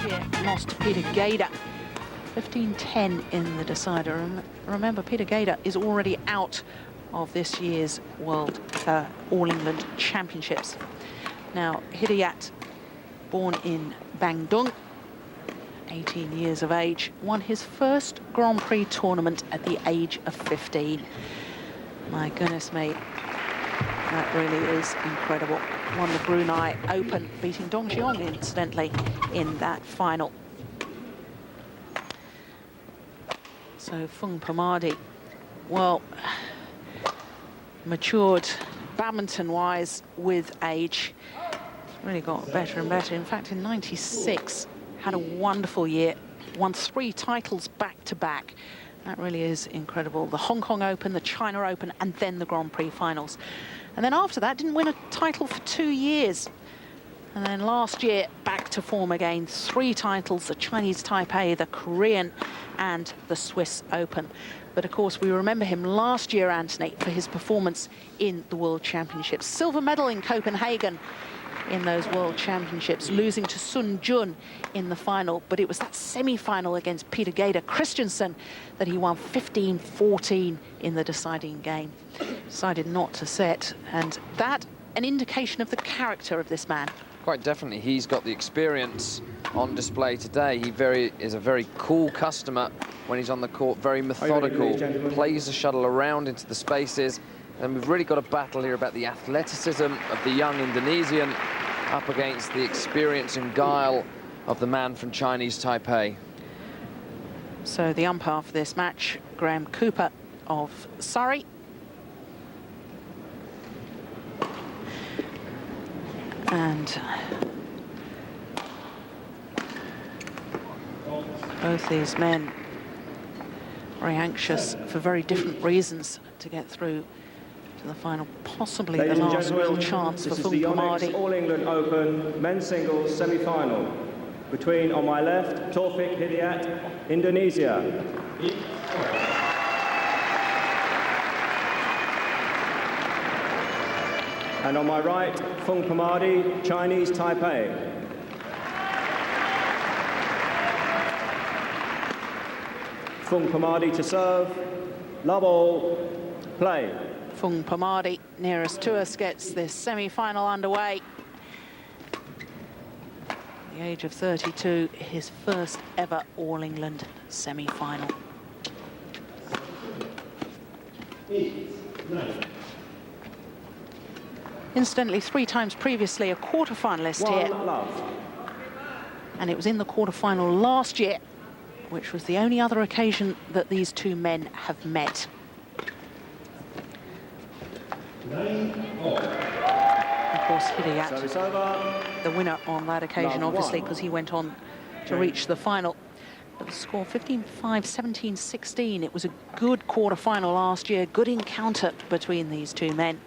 last year lost to Peter Gader. 15-10 in the decider. Remember, Peter Gader is already out of this year's World All England Championships. Now, Hidayat, born in Bandung, 18 years of age, won his first Grand Prix tournament at the age of 15. My goodness me, that really is incredible. Won the Brunei Open, beating Dong Jiong, incidentally, in that final. So Fung Fermadi, well, matured badminton-wise with age. Really got better and better. In fact, in '96, had a wonderful year. Won 3 titles back-to-back. That really is incredible. The Hong Kong Open, the China Open, and then the Grand Prix finals. And then after that, didn't win a title for 2 years. And then last year, back to form again. 3 titles, the Chinese Taipei, the Korean, and the Swiss Open. But of course, we remember him last year, Anthony, for his performance in the World Championships. Silver medal in Copenhagen in those World Championships, losing to Sun Jun in the final. But it was that semi-final against Peter Gader Christensen that he won 15-14 in the deciding game. Decided not to set, and that an indication of the character of this man. Quite definitely, he's got the experience on display today. He is a very cool customer when he's on the court, very methodical, plays the shuttle around into the spaces. And we've really got a battle here about the athleticism of the young Indonesian up against the experience and guile of the man from Chinese Taipei. So the umpire for this match, Graham Cooper of Surrey. And both these men very anxious for very different reasons to get through to the final, possibly the last real chance for Fung Fermadi. All England Open men's singles semi-final between, on my left, Taufik Hidayat, Indonesia. And on my right, Fung Fermadi, Chinese Taipei. Fung Fermadi to serve, love all, play. Fung Fermadi, nearest to us, gets this semi-final underway. At the age of 32, his first ever All England semi-final. Incidentally, 3 times previously a quarter-finalist here. And it was in the quarter-final last year, which was the only other occasion that these 2 men have met. Of course, Hidayat, the winner on that occasion, obviously, because he went on to reach the final. But the score 15-5, 17-16. It was a good quarter-final last year, good encounter between these 2 men.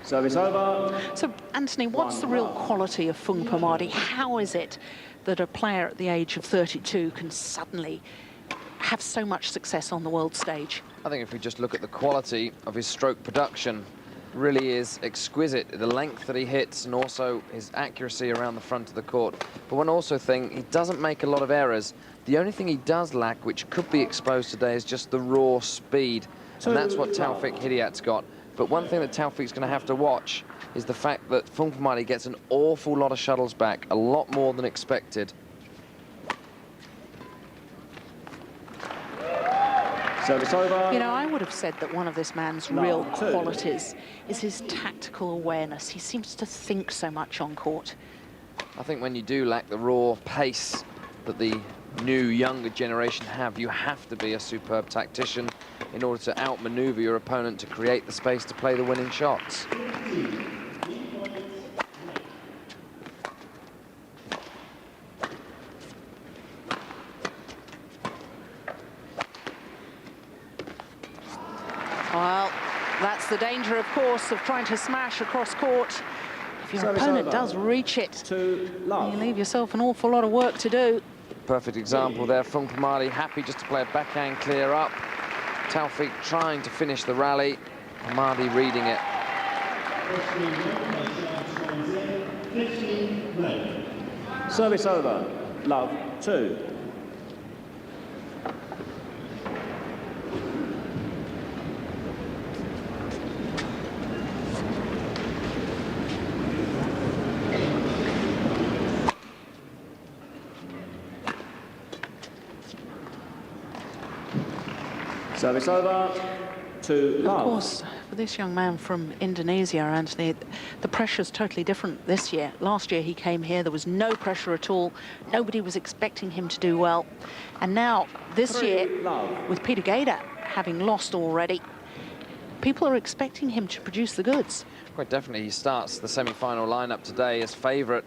Service over. So, Anthony, what's the real quality of Fung Fermadi? How is it that a player at the age of 32 can suddenly have so much success on the world stage? I think if we just look at the quality of his stroke production, really is exquisite. The length that he hits and also his accuracy around the front of the court. But one also think he doesn't make a lot of errors. The only thing he does lack, which could be exposed today, is just the raw speed. And that's what Taufik Hidayat's got. But one thing that Taufik's going to have to watch is the fact that Fung Fermadi gets an awful lot of shuttles back, a lot more than expected. Service over. You know, I would have said that one of this man's real qualities is his tactical awareness. He seems to think so much on court. I think when you do lack the raw pace that the new, younger generation have, you have to be a superb tactician in order to outmaneuver your opponent to create the space to play the winning shots. Well, that's the danger, of course, of trying to smash across court. If your opponent does reach it, you leave yourself an awful lot of work to do. perfect example there. Fung Fermadi happy just to play a backhand clear up. Taufik trying to finish the rally. Fermadi reading it. Service over. Love 2. Service over to love. Of course, for this young man from Indonesia, Anthony, the pressure's totally different this year. Last year he came here, there was no pressure at all. Nobody was expecting him to do well. And now, this year, with Peter Gader having lost already, people are expecting him to produce the goods. Quite definitely, he starts the semi-final lineup today as favourite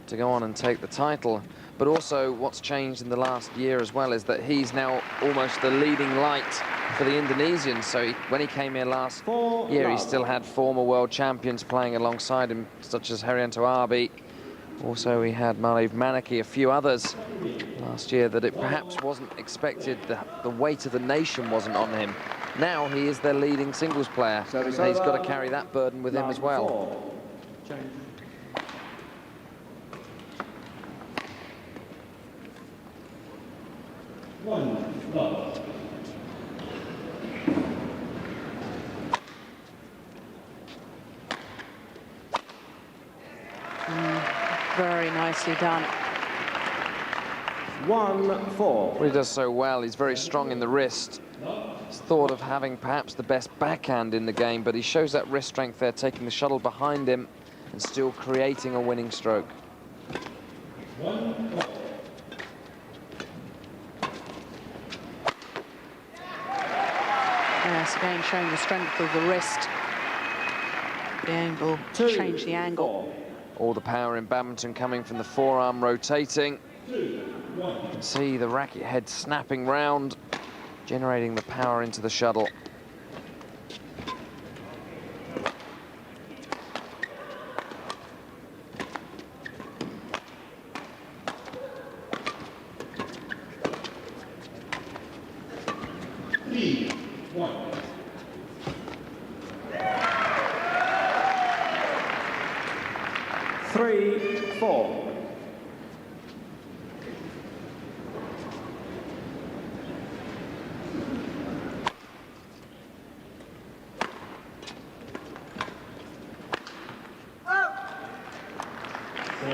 to go on and take the title. But also, what's changed in the last year as well is that he's now almost the leading light for the Indonesians. So when he came here last year, he still had former world champions playing alongside him, such as Herianto Arbi. Also, he had Malev Manaki, a few others last year that it perhaps wasn't expected. The weight of the nation wasn't on him. Now he is their leading singles player, and he's got to carry that burden with him as well. Very nicely done. 1-4. Well, he does so well. He's very strong in the wrist. He's thought of having perhaps the best backhand in the game, but he shows that wrist strength there, taking the shuttle behind him and still creating a winning stroke. Yes, again showing the strength of the wrist. Being able to change the angle. All the power in badminton coming from the forearm rotating. You can see the racket head snapping round, generating the power into the shuttle.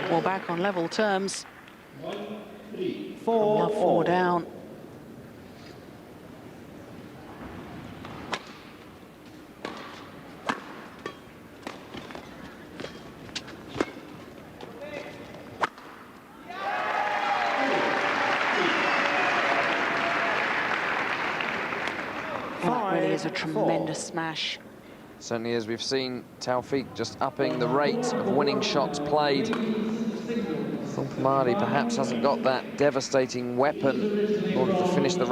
Well, back on level terms. 4 down. Well, that really is a tremendous smash. Certainly, as we've seen, Taufik just upping the rate of winning shots played. Fung Fermadi perhaps hasn't got that devastating weapon in order to finish the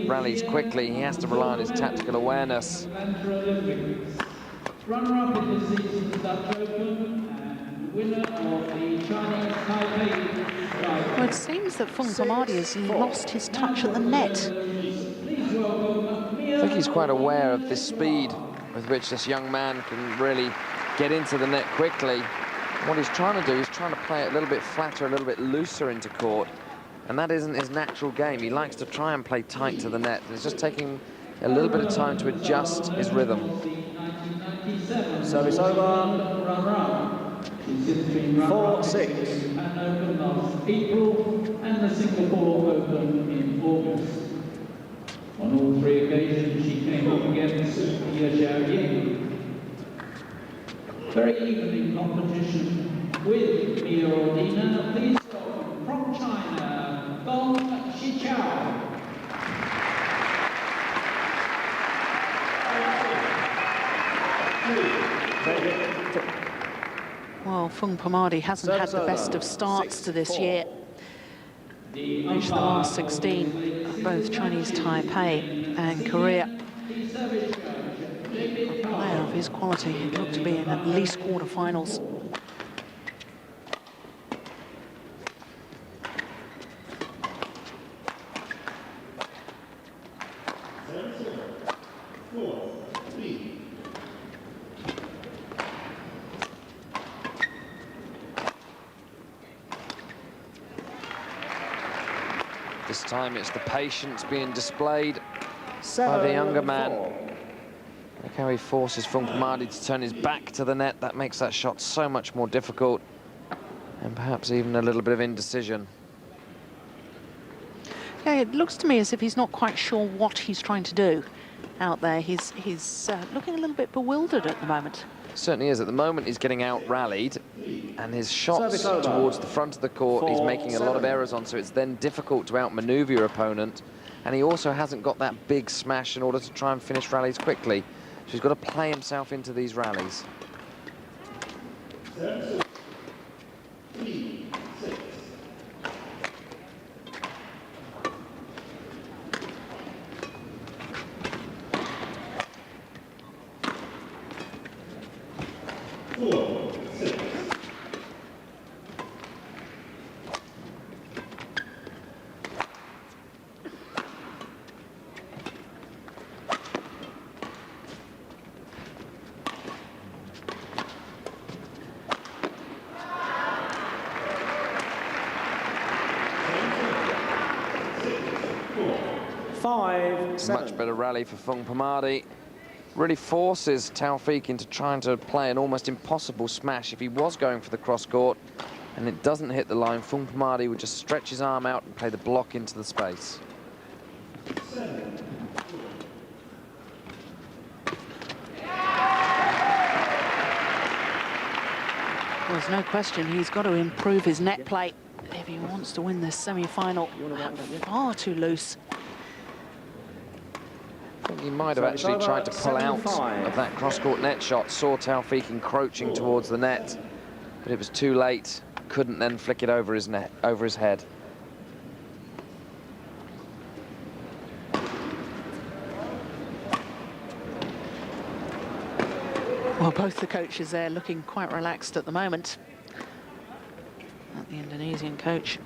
rallies quickly. He has to rely on his tactical awareness. Runner-up in this season's Dutch Open and winner of the Chinese Taipei. Well, it seems that Fung Fermadi has lost his touch at the net. I think he's quite aware of this speed with which this young man can really get into the net quickly. What he's trying to do is trying to play it a little bit flatter, a little bit looser into court, and that isn't his natural game. He likes to try and play tight to the net. It's just taking a little bit of time to adjust his rhythm. Service over. 4-6. And Open last April and the Singapore Open in August. On all 3 occasions, she came up against Ye Xiaoying. Very even in competition with Mia Ordina. Please welcome from China, Fung Fermadi. Well, Fung Fermadi hasn't had the best of starts to this year. Reached the last 16 of both Chinese Taipei and Korea. A player of his quality, it looked to be in at least quarterfinals. This time it's the patience being displayed by the younger man. 7-4. Look how he forces Fung Fermadi to turn his back to the net. That makes that shot so much more difficult, and perhaps even a little bit of indecision. Yeah, it looks to me as if he's not quite sure what he's trying to do out there. He's looking a little bit bewildered at the moment. Certainly is. At the moment, he's getting out-rallied, and his shots towards the front of the court, he's making a lot of errors on, so it's then difficult to outmaneuver your opponent. And he also hasn't got that big smash in order to try and finish rallies quickly. So he's got to play himself into these rallies. Much better rally for Fung Fermadi. Really forces Taufik into trying to play an almost impossible smash. If he was going for the cross court and it doesn't hit the line, Fung Fermadi would just stretch his arm out and play the block into the space. There's no question he's got to improve his net play if he wants to win this semi-final. Far too loose. I think he might have actually tried to pull out of that cross-court net shot, saw Taufik encroaching towards the net, but it was too late. Couldn't then flick it over his net, over his head. Well, both the coaches there looking quite relaxed at the moment. Not the Indonesian coach.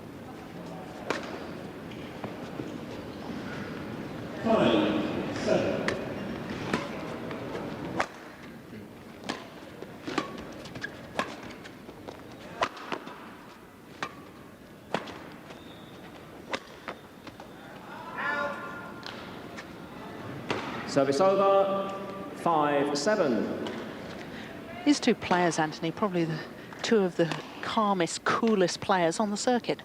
5-7. Service over, 5-7. These two players, Anthony, probably the two of the calmest, coolest players on the circuit.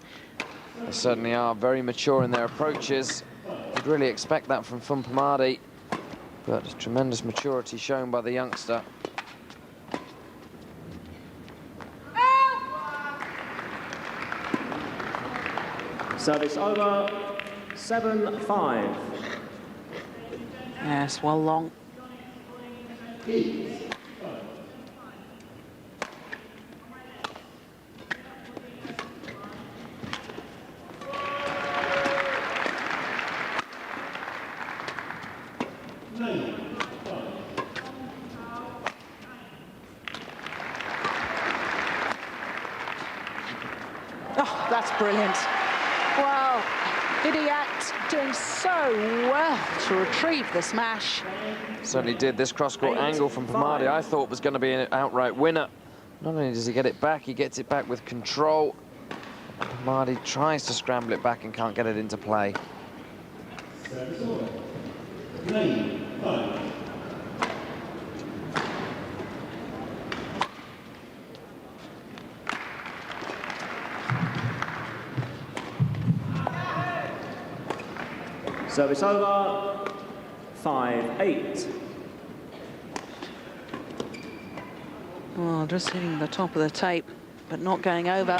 They certainly are very mature in their approaches. You'd really expect that from Fung Fermadi, but tremendous maturity shown by the youngster. Service over, 7-5. Yes, well long. Oh, that's brilliant. Wow, Hidayat doing so well to retrieve the smash. Certainly did. This cross-court angle from Fermadi I thought was going to be an outright winner. Not only does he get it back, he gets it back with control. Fermadi tries to scramble it back and can't get it into play. Service over, 5-8. Well, just hitting the top of the tape, but not going over.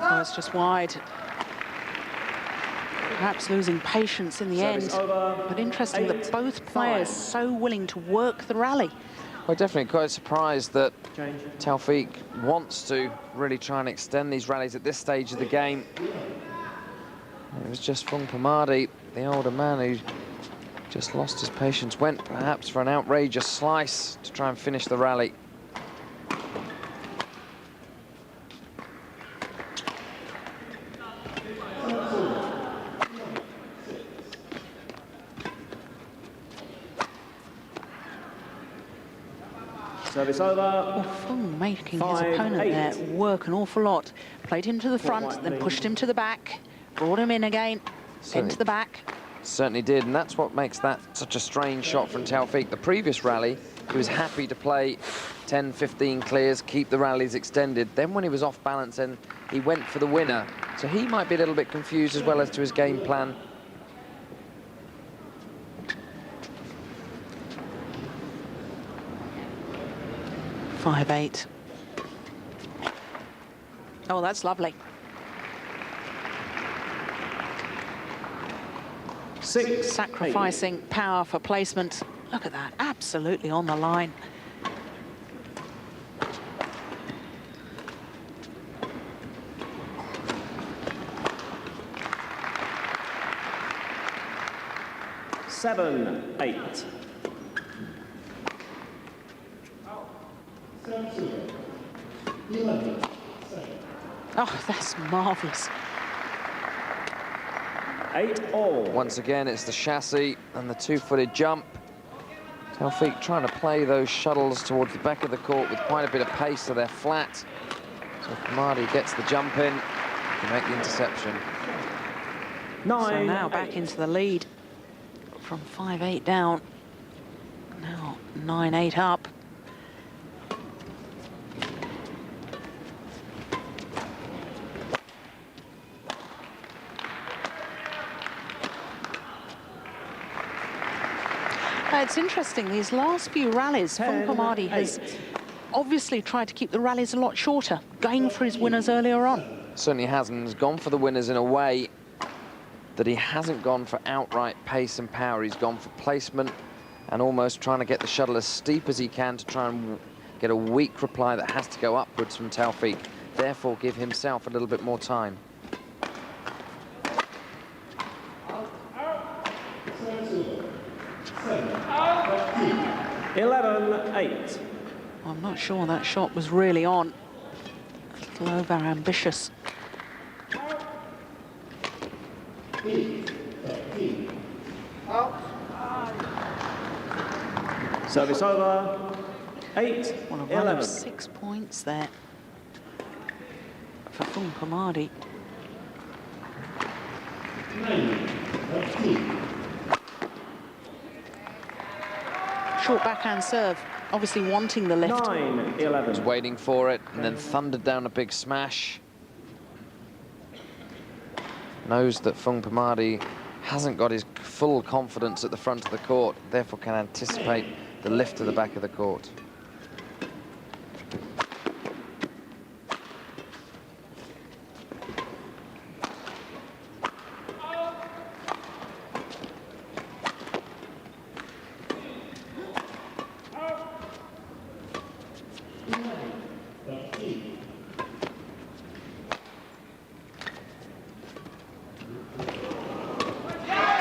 Oh, it's just wide. Perhaps losing patience in the end. But interesting that both players so willing to work the rally. Well, definitely quite surprised that Change. Taufik wants to really try and extend these rallies at this stage of the game. It was just Fung Fermadi, the older man, who just lost his patience, went perhaps for an outrageous slice to try and finish the rally. Service over. Well, Fung making his 5-8. opponent there work an awful lot. Played him to the front, white, then please. pushed him to the back, brought him in again, into the back. Certainly did, and that's what makes that such a strange shot from Taufik. The previous rally, he was happy to play 10, 15 clears, keep the rallies extended. Then when he was off balance, and he went for the winner. So he might be a little bit confused as well as to his game plan. Five, 8. Oh, that's lovely. 6. Sacrificing power for placement. Look at that, absolutely on the line. Seven, 8. Oh, that's marvellous. 8-all. Once again, it's the chassis and the two-footed jump. Taufik trying to play those shuttles towards the back of the court with quite a bit of pace, so they're flat. So Fermadi gets the jump in to make the interception. 9. So now back into the lead from 5-8 down. Now 9-8 up. It's interesting, these last few rallies, Fung Fermadi has obviously tried to keep the rallies a lot shorter, going for his winners earlier on. Certainly hasn't. He's gone for the winners in a way that he hasn't gone for outright pace and power. He's gone for placement and almost trying to get the shuttle as steep as he can to try and get a weak reply that has to go upwards from Taufik. Therefore, give himself a little bit more time. Eleven, 8. I'm not sure that shot was really on. A little over-ambitious. Service over. 8, Well, a run 11. of 6 points there for Fung Fermadi. Short backhand serve, obviously wanting the lift. 9, 11. Was waiting for it and then thundered down a big smash. Knows that Fung Fermadi hasn't got his full confidence at the front of the court, therefore can anticipate the lift to the back of the court.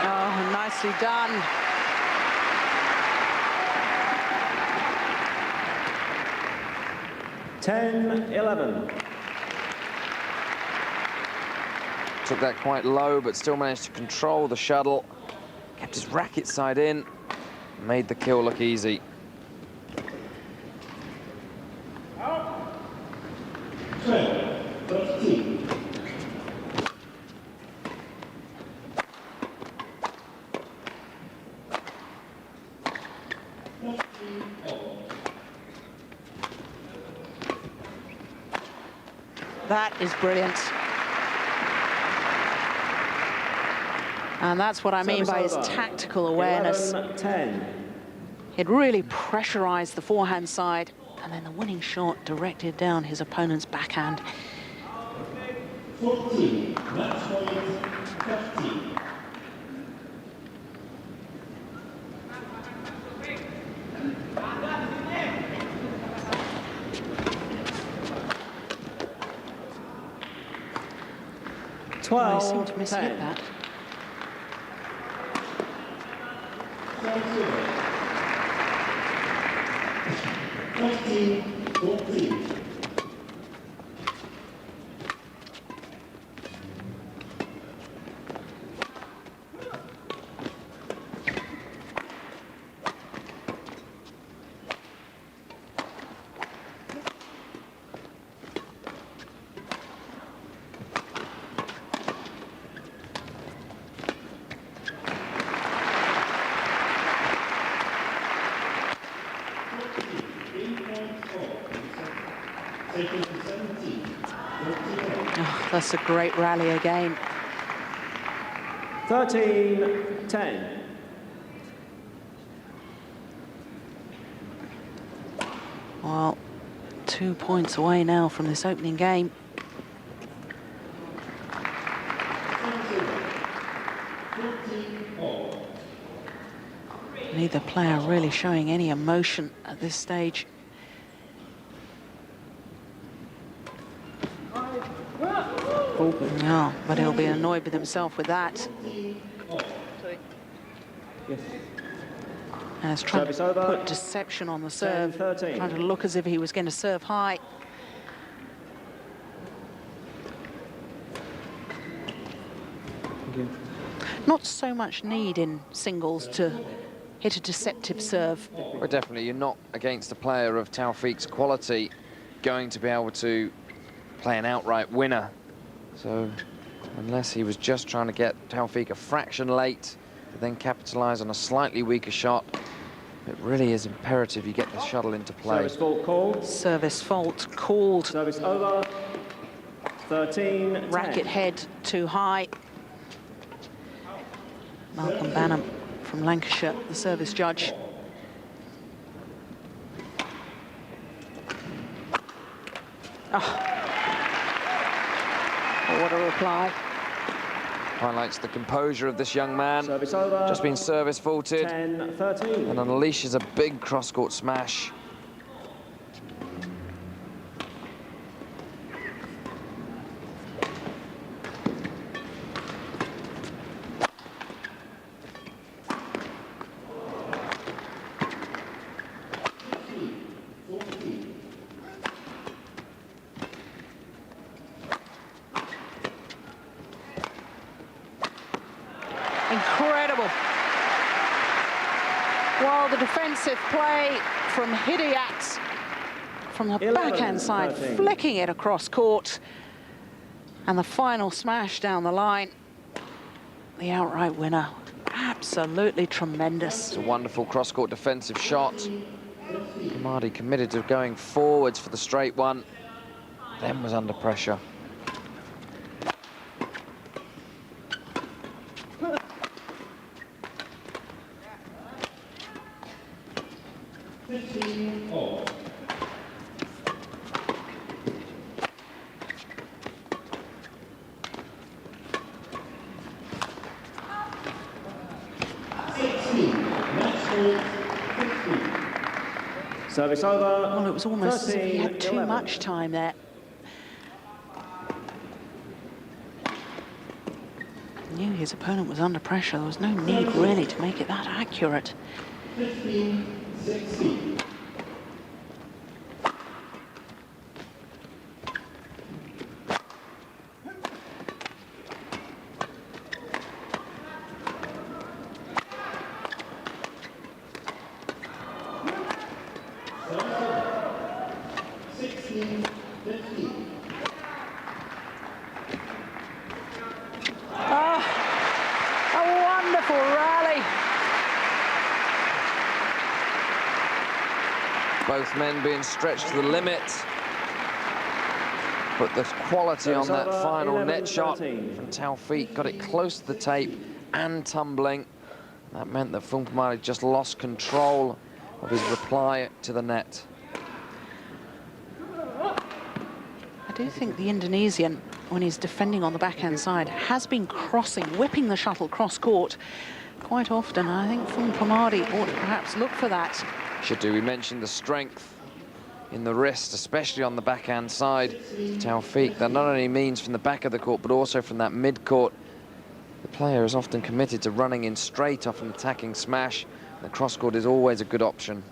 Oh, nicely done. Ten, 11. Took that quite low, but still managed to control the shuttle. Kept his racket side in, made the kill look easy. That is brilliant. And that's what I mean by his tactical awareness. 11, 10. He'd really pressurized the forehand side, and then the winning shot directed down his opponent's backhand. 14, match point 15. Oh, he seemed to 12-10. miss-hit that. Oh, that's a great rally again. 13-10. Well, 2 points away now from this opening game. Neither player really showing any emotion at this stage. No, but he'll be annoyed with himself with that. And he's trying to put deception on the serve, 10-13. trying to look as if he was going to serve high. Not so much need in singles to hit a deceptive serve. Well, definitely, you're not against a player of Taufik's quality going to be able to play an outright winner. So, unless he was just trying to get Taufik a fraction late, to then capitalise on a slightly weaker shot, it really is imperative you get the shuttle into play. Service fault called. Service fault called. Service over. 13-10. Racket head too high. Malcolm Banham from Lancashire, the service judge. Oh, what a reply. Highlights the composure of this young man. Service over. Just been service faulted 10-13. and unleashes a big cross-court smash. Incredible. While the defensive play from Hidayat from the 11, backhand side, 13. flicking it across court. And the final smash down the line. The outright winner. Absolutely tremendous. It's a wonderful cross-court defensive shot. Fermadi committed to going forwards for the straight one, then was under pressure. Service over. Well, it was almost as if he had too 13-11. much time there. Knew his opponent was under pressure. There was no need really to make it that accurate. 15-16. A wonderful rally. Both men being stretched to the limit. But the quality on that final net shot from Taufik got it close to the tape and tumbling. That meant that Fung Fermadi just lost control of his reply to the net. I do think the Indonesian, when he's defending on the backhand side, has been crossing, whipping the shuttle cross court quite often. I think Fung Fermadi ought to perhaps look for that. Should do. We mentioned the strength in the wrist, especially on the backhand side. Taufik, that not only means from the back of the court, but also from that mid-court. The player is often committed to running in straight off an attacking smash. The cross-court is always a good option.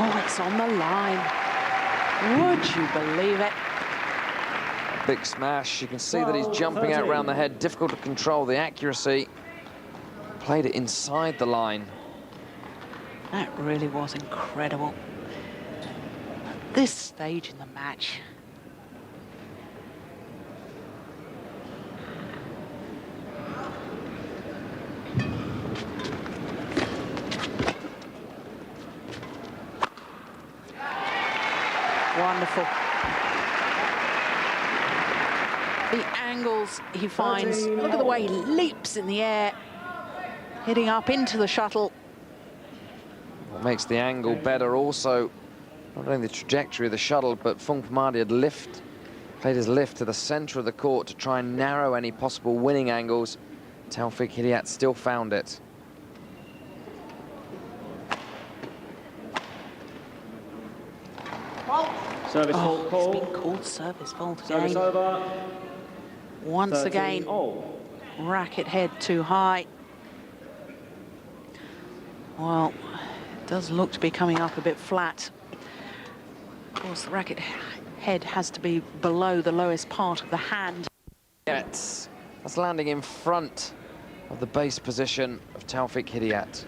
Oh, it's on the line. Would you believe it? Big smash. You can see that he's jumping out around the head. Difficult to control the accuracy. Played it inside the line. That really was incredible. At this stage in the match, wonderful. The angles he finds. Look at the way he leaps in the air, hitting up into the shuttle. What makes the angle better also, not only the trajectory of the shuttle, but Fung Fermadi had played his lift to the center of the court to try and narrow any possible winning angles. Taufik Hidayat still found it. Service fault It's call. been called service fault Service again. over. Once 13 again, all. racket head too high. Well, it does look to be coming up a bit flat. Of course, the racket head has to be below the lowest part of the hand. That's landing in front of the base position of Taufik Hidayat.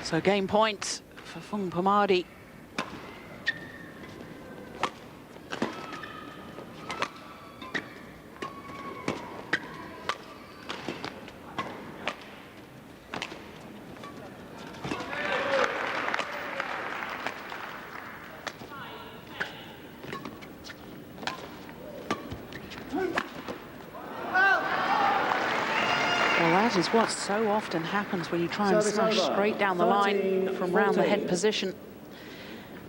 So game point for Fung Fermadi. Well, that is what so often happens when you try and Service smash over. straight down the line 13, from round the 14. head position.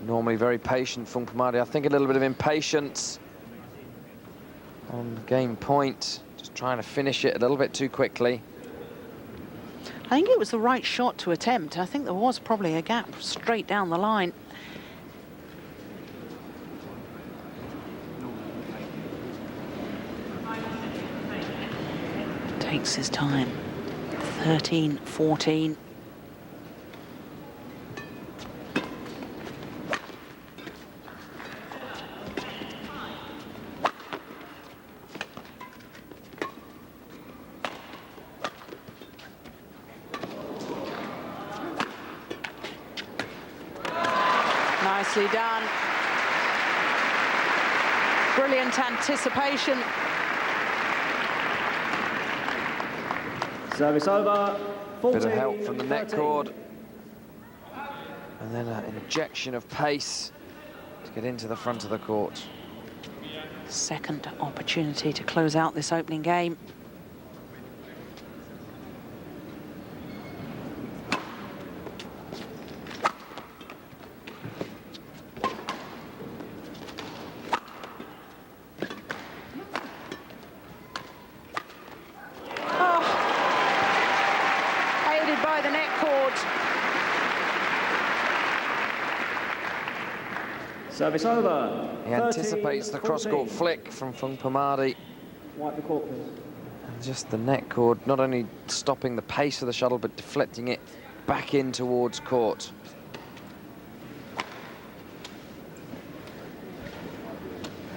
Normally very patient, Fung Fermadi. I think a little bit of impatience on game point. Just trying to finish it a little bit too quickly. I think it was the right shot to attempt. I think there was probably a gap straight down the line. Takes his time. 13-14. Nicely done. Brilliant anticipation. Service over. 14, Bit of help from the net 13. cord. And then an injection of pace to get into the front of the court. Second opportunity to close out this opening game. Aided by the net cord. Service over. He anticipates the 13-14. cross-court flick from Fung Fermadi. Wipe the court, please. And just the net cord, not only stopping the pace of the shuttle, but deflecting it back in towards court.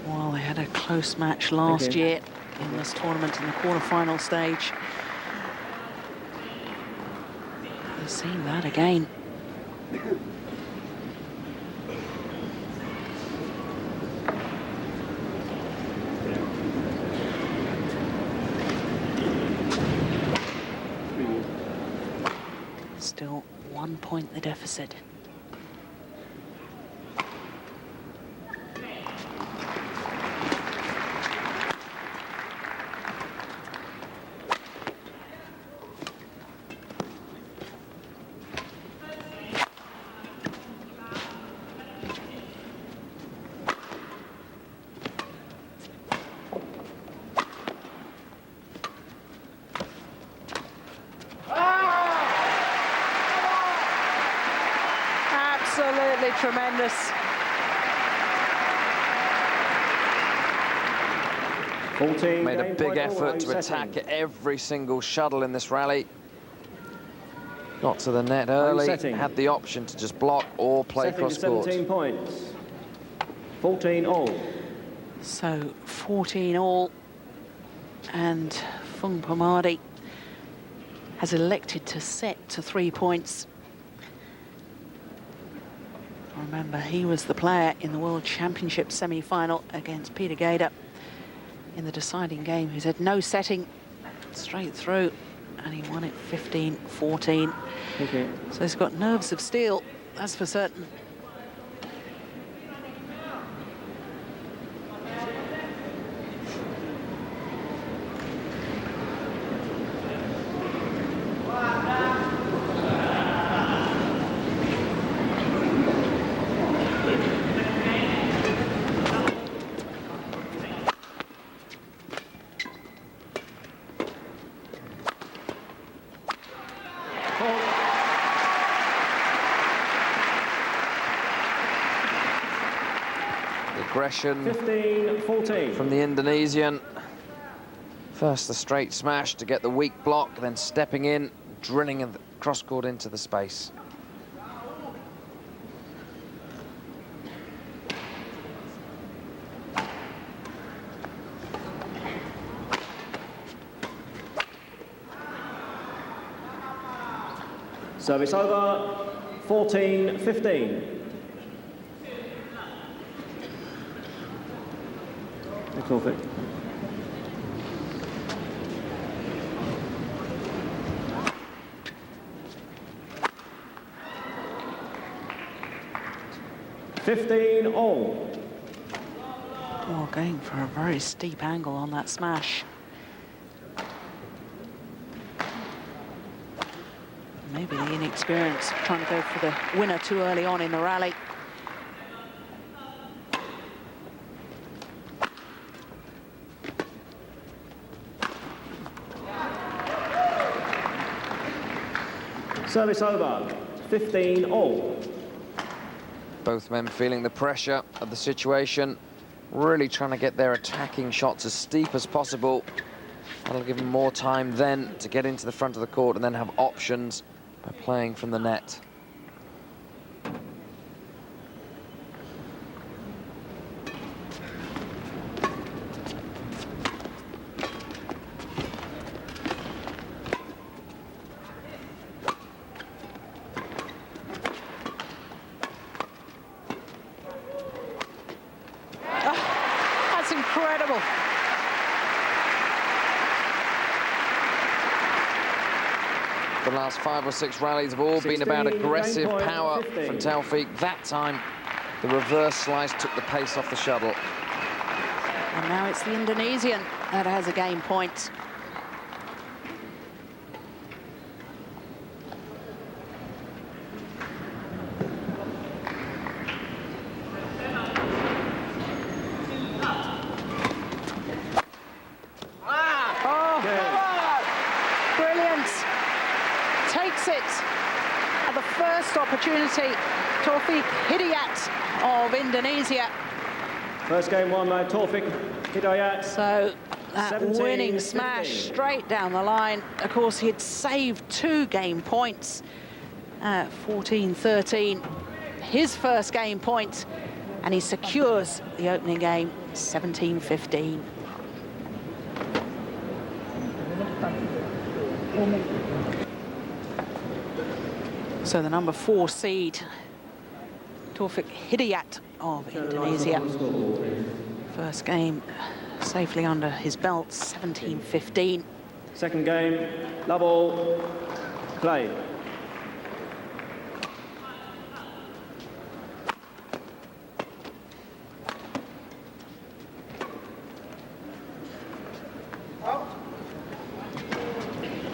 Well, they had a close match last year in this tournament in the quarter-final stage. We've seen that again. Still 1 point the deficit. tremendous. 14 Made a game big point all, effort to setting. attack every single shuttle in this rally. Got to the net early, setting. had the option to just block or play Setting to cross-court. 17 points. 14 all. So 14 all, and Fung Fermadi has elected to set to 3 points. Remember, he was the player in the World Championship semi-final against Peter Gader in the deciding game, who said no setting, straight through, and he won it 15-14. Okay. So he's got nerves of steel, that's for certain. Aggression 15-14. from the Indonesian. First the straight smash to get the weak block, then stepping in, drilling the cross-court into the space. Service over. 14-15. Taufik. all. Oh, going for a very steep angle on that smash. Maybe the inexperience of trying to go for the winner too early on in the rally. Service over. 15 all. Both men feeling the pressure of the situation, really trying to get their attacking shots as steep as possible. That'll give them more time then to get into the front of the court and then have options by playing from the net. That's incredible. The last 5 or 6 rallies have all been about 16, aggressive game point, power 15. from Taufik. That time, the reverse slice took the pace off the shuttle. And now it's the Indonesian that has a game point. Takes it at the first opportunity. Taufik Hidayat of Indonesia. First game won by Taufik Hidayat. So that 17, winning smash 15. straight down the line. Of course, he had saved 2 game points at 14-13. His first game point, and he secures the opening game 17-15. So the number 4 seed, Taufik Hidayat of Indonesia. First game safely under his belt, 17-15. Second game, level, play.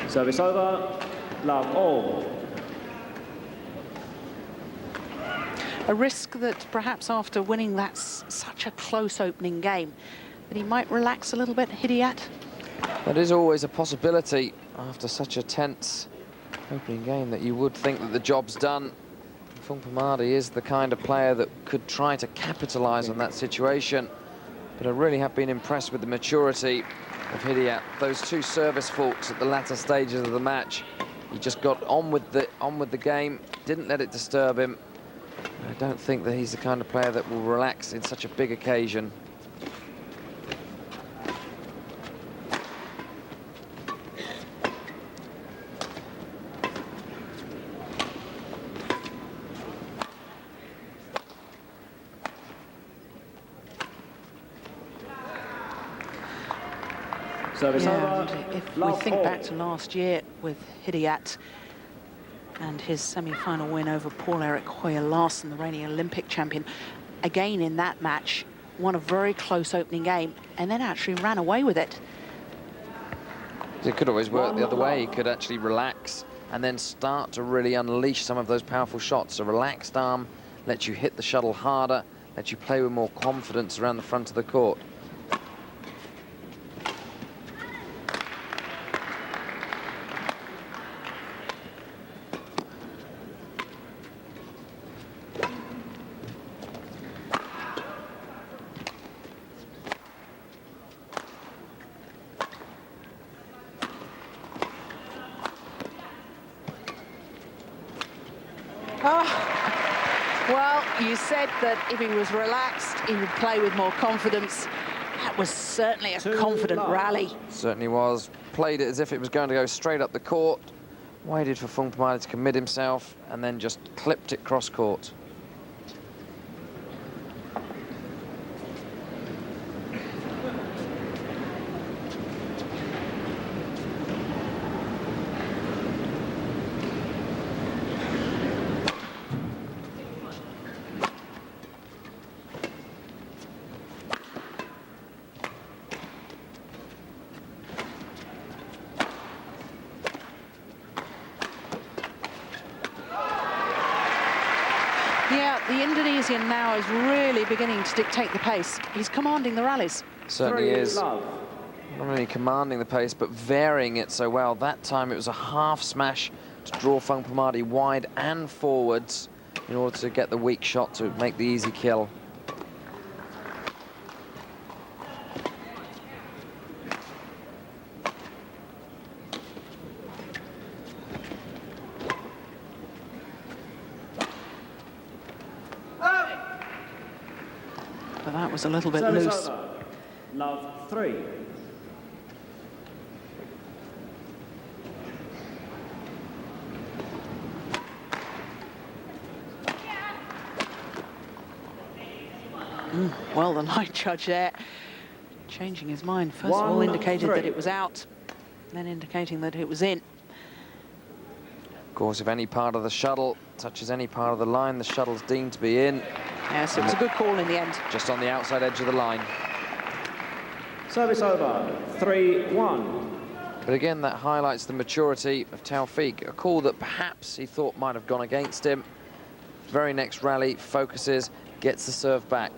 Service over, love all. A risk that perhaps after winning that such a close opening game, that he might relax a little bit, Hidayat. That is always a possibility after such a tense opening game, that you would think that the job's done. Fung Fermadi is the kind of player that could try to capitalise on that situation. But I really have been impressed with the maturity of Hidayat. Those two service faults at the latter stages of the match, he just got on with the game, didn't let it disturb him. I don't think that he's the kind of player that will relax in such a big occasion. Service Yeah, over. and if we Love think all. back to last year with Hidayat and his semi-final win over Paul-Erik Hoyer Larsen, the reigning Olympic champion, again in that match, won a very close opening game and then actually ran away with it. It could always work the other way. He could actually relax and then start to really unleash some of those powerful shots. A relaxed arm lets you hit the shuttle harder, lets you play with more confidence around the front of the court. Well, you said that if he was relaxed, he would play with more confidence. That was certainly a confident rally. Certainly was. Played it as if it was going to go straight up the court. Waited for Fung Fermadi to commit himself and then just clipped it cross court. Yeah, the Indonesian now is really beginning to dictate the pace. He's commanding the rallies. Certainly is. Love. Not only commanding the pace, but varying it so well. That time it was a half smash to draw Fung Fermadi wide and forwards in order to get the weak shot to make the easy kill. But that was a little bit Service loose. over. Love 3. Well, the line judge there, changing his mind. First of all, indicated that it was out, then indicating that it was in. Of course, if any part of the shuttle touches any part of the line, the shuttle's deemed to be in. Yes, it was a good call in the end. Just on the outside edge of the line. Service over. 3-1. But again, that highlights the maturity of Taufik, a call that perhaps he thought might have gone against him. Very next rally, focuses, gets the serve back.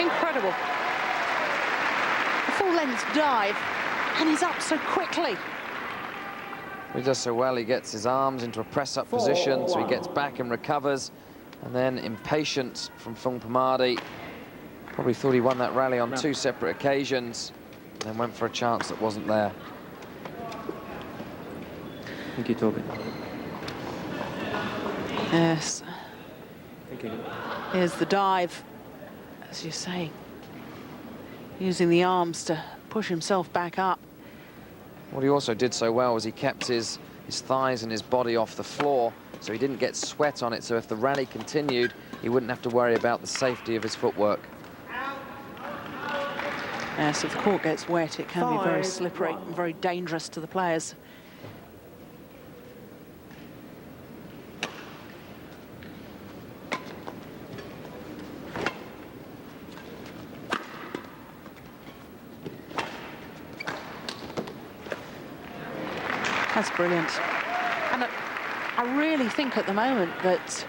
Incredible. A full length dive, and he's up so quickly. He does so well, he gets his arms into a press-up position, so he gets back and recovers. And then impatience from Fung Fermadi. Probably thought he won that rally on two separate occasions, and then went for a chance that wasn't there. Thank you, Taufik. Yes, Thank you. here's the dive, as you say, using the arms to push himself back up. What he also did so well was he kept his thighs and his body off the floor, so he didn't get sweat on it, so if the rally continued, he wouldn't have to worry about the safety of his footwork. Yes, if the court gets wet, it can be very slippery and very dangerous to the players. That's brilliant. And I really think at the moment that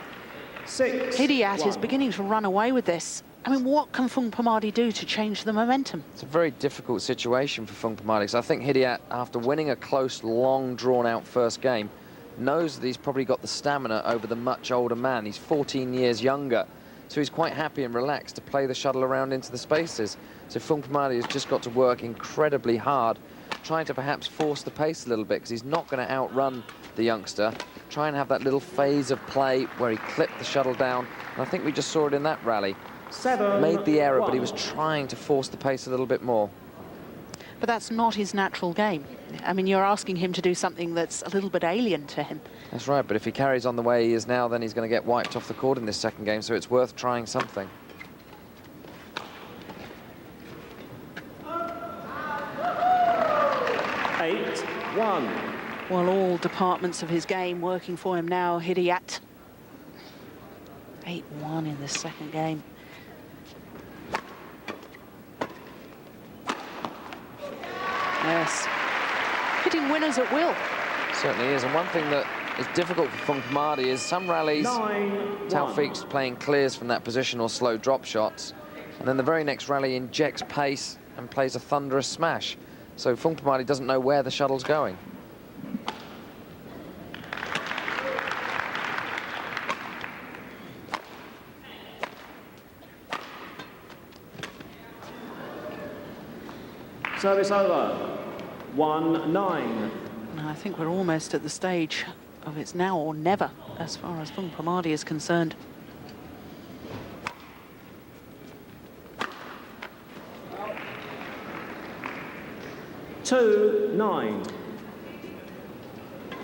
6-1. Hidayat is beginning to run away with this. I mean, what can Fung Fermadi do to change the momentum? It's a very difficult situation for Fung Fermadi, because I think Hidayat, after winning a close, long, drawn-out first game, knows that he's probably got the stamina over the much older man. He's 14 years younger, so he's quite happy and relaxed to play the shuttle around into the spaces. So Fung Fermadi has just got to work incredibly hard, trying to perhaps force the pace a little bit, because he's not going to outrun the youngster. Try and have that little phase of play where he clipped the shuttle down. And I think we just saw it in that rally. 7-1. Made the error, but he was trying to force the pace a little bit more. But that's not his natural game. I mean, you're asking him to do something that's a little bit alien to him. That's right, but if he carries on the way he is now, then he's going to get wiped off the court in this second game, so it's worth trying something. Well, all departments of his game working for him now, Hidayat. 8-1 in this second game. Yes, hitting winners at will. Certainly is, and one thing that is difficult for Fung Fermadi is some rallies, Taufik's playing clears from that position or slow drop shots, and then the very next rally injects pace and plays a thunderous smash. So Fung Fermadi doesn't know where the shuttle's going. Service over. 1-9. I think we're almost at the stage of it's now or never as far as Fung Fermadi is concerned. Two, 9.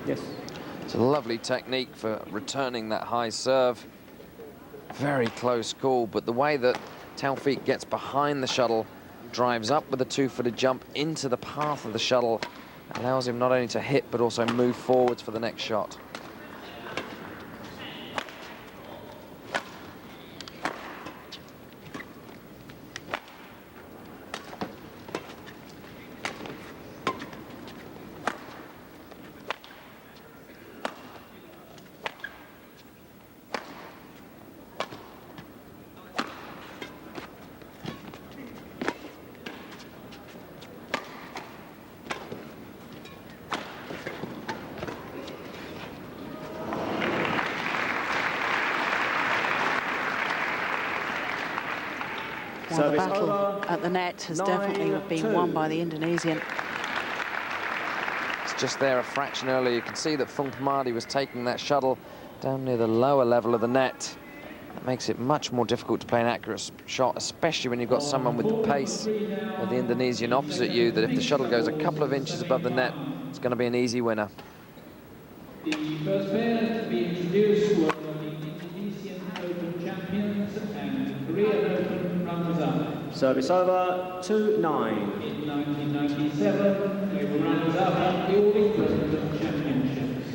Yes. It's a lovely technique for returning that high serve. Very close call, but the way that Taufik gets behind the shuttle, drives up with a two-footed jump into the path of the shuttle, allows him not only to hit but also move forwards for the next shot. Well, the battle at the net has definitely been won by the Indonesian. It's just there a fraction earlier. You can see that Fung Fermadi was taking that shuttle down near the lower level of the net. That makes it much more difficult to play an accurate shot, especially when you've got someone with the pace of the Indonesian opposite you, that if the shuttle goes a couple of inches above the net, it's going to be an easy winner. The first pair to be introduced were the Indonesian Open champions and Korean Open runners-up. Service over. 2-9. In 1997, they were runners-up at the All England Championships.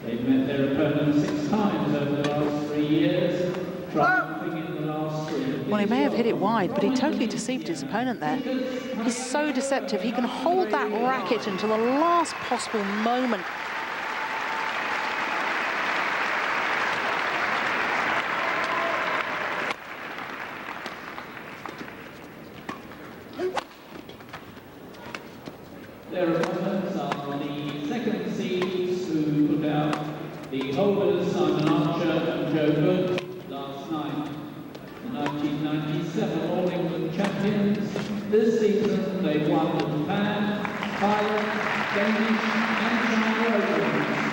They've met their opponents 6 times over the last 3 years, triumphing in the last 3. Well, he may have hit it wide, but he totally deceived his opponent there. He's so deceptive. He can hold that racket until the last possible moment. Their opponents are the second seeds who put out the holders Simon Archer and Joe Good last night. The 1997 All England champions. This season they won the Japan, Thailand, Danish and China Opens.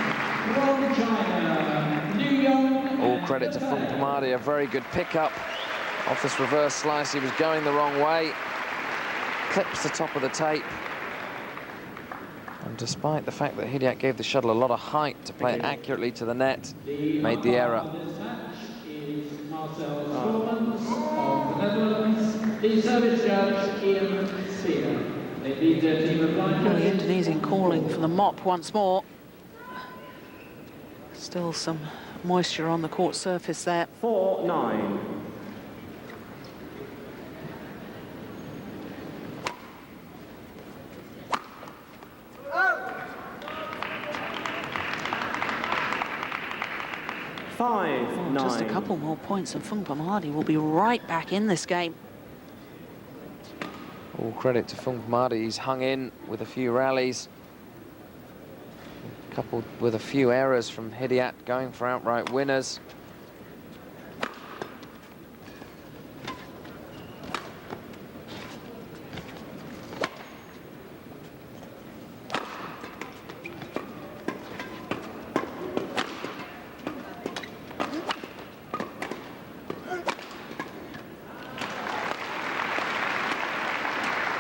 From China, New York. All credit to Fung Fermadi, a very good pickup off this reverse slice. He was going the wrong way. Clips the top of the tape. And despite the fact that Hidayat gave the shuttle a lot of height to play it accurately to the net, made the error. This match is Marcel Schormans of the Netherlands, the service judge Ian Spear. They lead their team of line Well, the judges. Indonesian calling for the mop once more. Still some moisture on the court surface there. 4-9. 5-9. Just a couple more points and Fung Fermadi will be right back in this game. All credit to Fung Fermadi. He's hung in with a few rallies, coupled with a few errors from Hidayat going for outright winners.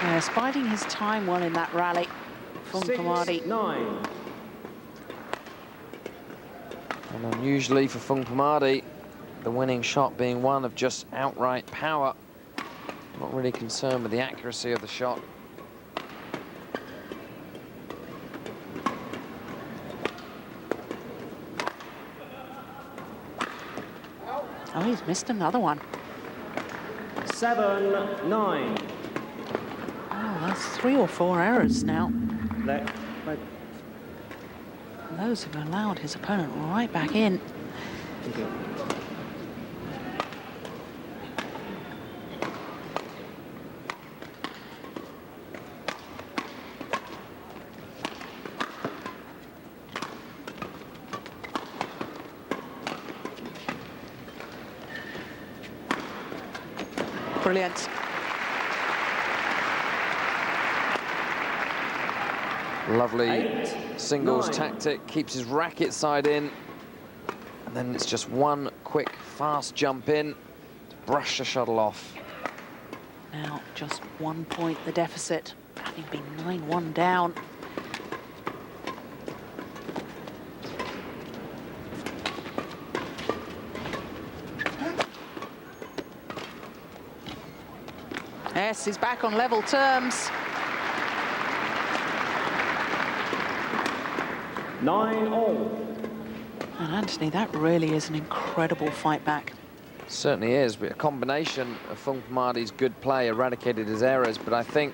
Yes, biding his time well in that rally, Fung Fermadi. 6-9. And unusually for Fung Fermadi, the winning shot being one of just outright power. Not really concerned with the accuracy of the shot. Oh, he's missed another one. 7-9. Oh, that's 3 or 4 errors now. Let. Those have allowed his opponent right back in. Thank you. Brilliant. Lovely 8, singles 9. tactic, keeps his racket side in. And then it's just one quick, fast jump in to brush the shuttle off. Now just 1 point the deficit, having been 9-1 down. Yes, he's back on level terms. 9-all. And Anthony, that really is an incredible fight back. Certainly is, but a combination of Fung Fermadi's good play eradicated his errors, but I think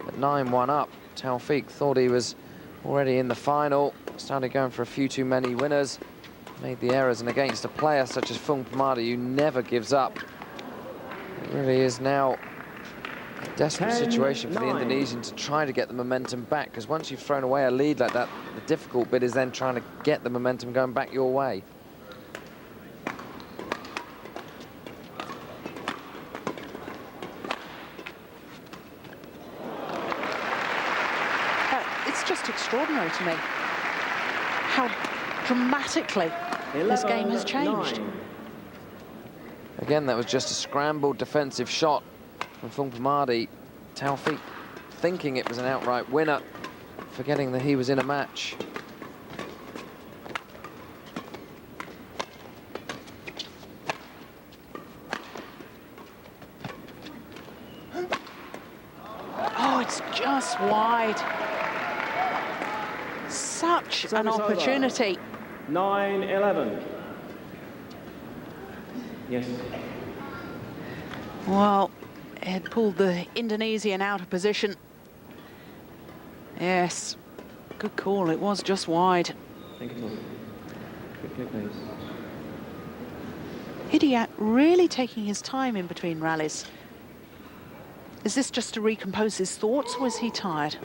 at 9-1 up, Taufik thought he was already in the final, started going for a few too many winners, made the errors, and against a player such as Fung Fermadi, who never gives up, it really is now a desperate situation for the 10-9. Indonesian to try to get the momentum back, because once you've thrown away a lead like that, the difficult bit is then trying to get the momentum going back your way. It's just extraordinary to me how dramatically this game has changed. 9. Again, that was just a scrambled defensive shot from Fung Fermadi. Taufik thinking it was an outright winner, forgetting that he was in a match. Oh, it's just wide. Such an Service over. opportunity. 9-11. Yes. Well, it pulled the Indonesian out of position. Yes, good call. It was just wide. Thank you, Tom. Good please. Hidayat really taking his time in between rallies. Is this just to recompose his thoughts, or is he tired?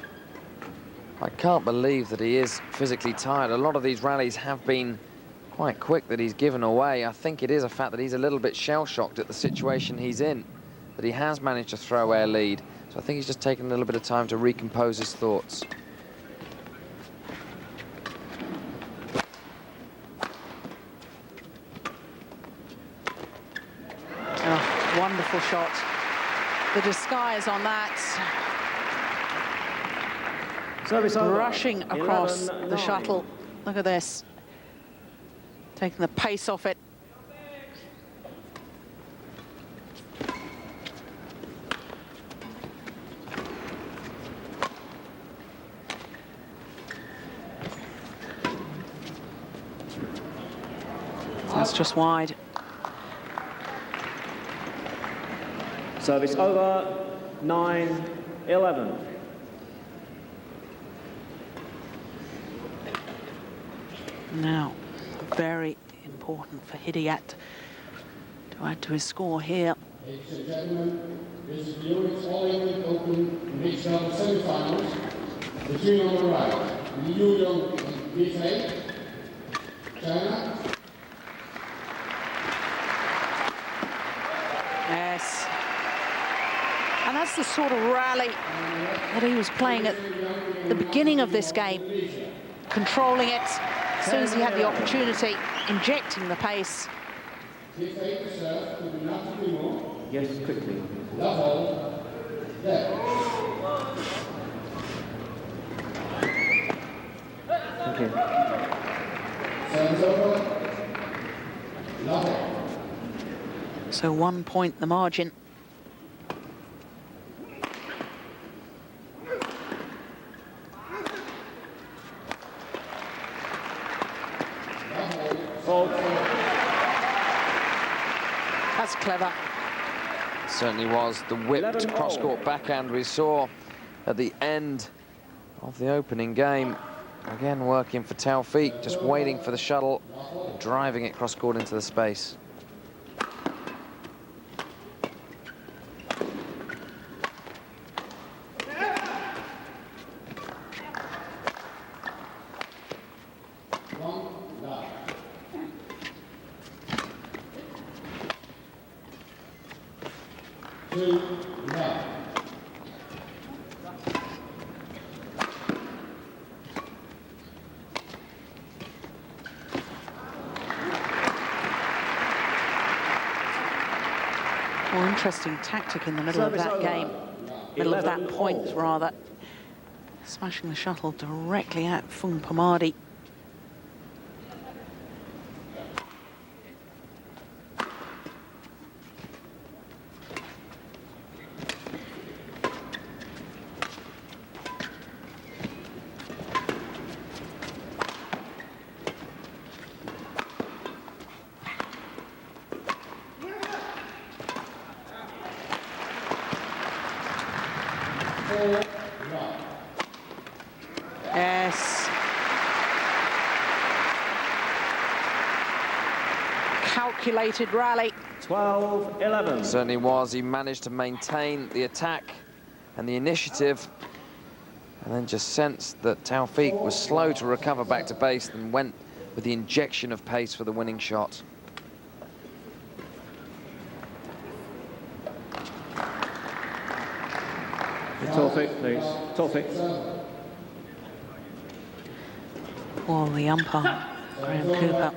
I can't believe that he is physically tired. A lot of these rallies have been quite quick that he's given away. I think it is a fact that he's a little bit shell-shocked at the situation he's in, that he has managed to throw away a lead. So I think he's just taken a little bit of time to recompose his thoughts. Oh, wonderful shot. The disguise on that. Service over. Rushing across 11-9. the shuttle. Look at this. Taking the pace off it. That's just wide. Service over. 9-11. Now, very important for Hidayat to add to his score here. Ladies and gentlemen, this is the Units All England Open Mixed Double semi-finals between on the right, Liu Yong and Li, China. Yes. And that's the sort of rally that he was playing at the beginning of this game, controlling it as soon as he had the opportunity, injecting the pace. Yes, quickly. Thank you. So 1 point the margin. That's clever. Certainly was. The whipped 11-all. cross-court backhand we saw at the end of the opening game. Again, working for Taufik, just waiting for the shuttle, driving it cross-court into the space. More interesting tactic in the middle of Service that over. game, middle of that 11 point all. rather. Smashing the shuttle directly at Fung Fermadi. Yes. Calculated rally. 12-11. Certainly was. He managed to maintain the attack and the initiative, and then just sensed that Taufik was slow to recover back to base and went with the injection of pace for the winning shot. Taufik, please. Taufik. Well, the umpire, Graham Cooper,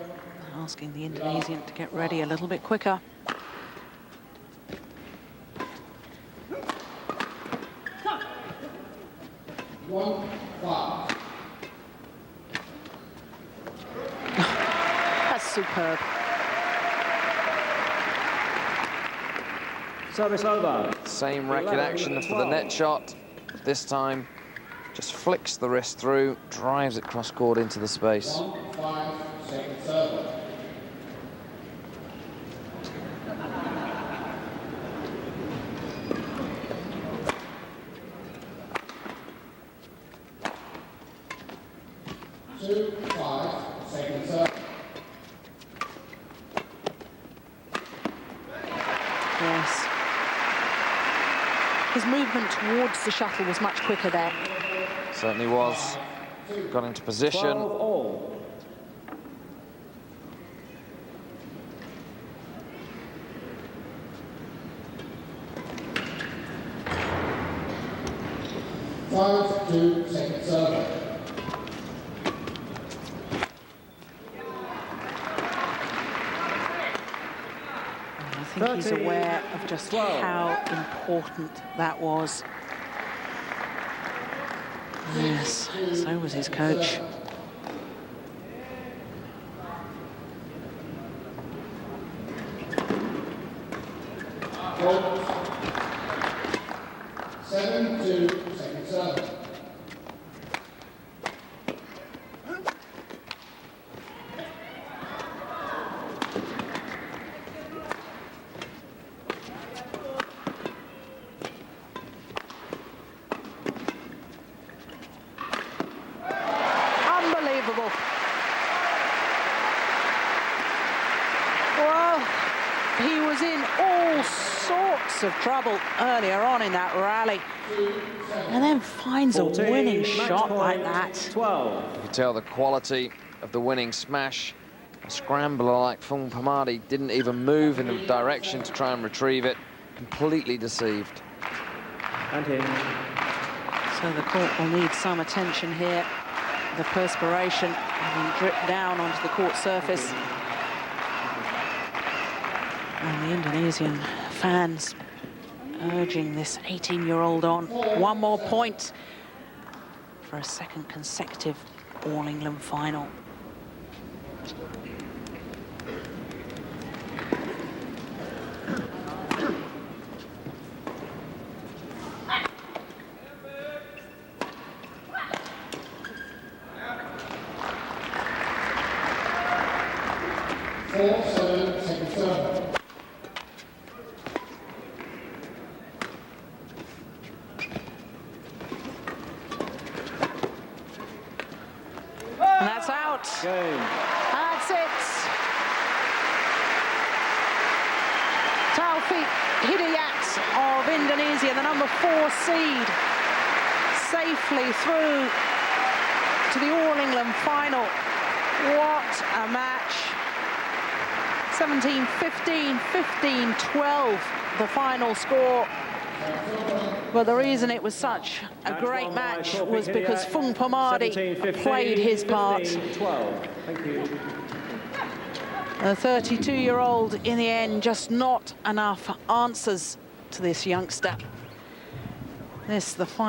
asking the Indonesian to get ready a little bit quicker. That's superb. Service over. Same racket action for the net shot. This time, just flicks the wrist through, drives it cross-court into the space. 1-5 server. Yes. His movement towards the shuttle was much quicker there. Certainly was. Got into position. 12-all. Second server. I think he's aware of just 13-12. how important that was. Yes, so was his coach. Second server. all sorts of trouble earlier on in that rally, and then finds a 14, winning match shot like point, that. 12. You can tell the quality of the winning smash. A scrambler like Fung Fermadi didn't even move in the direction to try and retrieve it. Completely deceived. And in. So the court will need some attention here. The perspiration having dripped down onto the court surface. And the Indonesian fans urging this 18-year-old on. One more point for a second consecutive All-England final. Second serve. And that's out. Game. That's it. Taufik Hidayat of Indonesia, the number 4 seed, safely through to the All-England final. What a match. 17-15, 15-12, the final score. But the reason it was such a great match was because Fung Fermadi played his part. 12. Thank you. The 32-year-old, in the end, just not enough answers to this youngster. This, the final.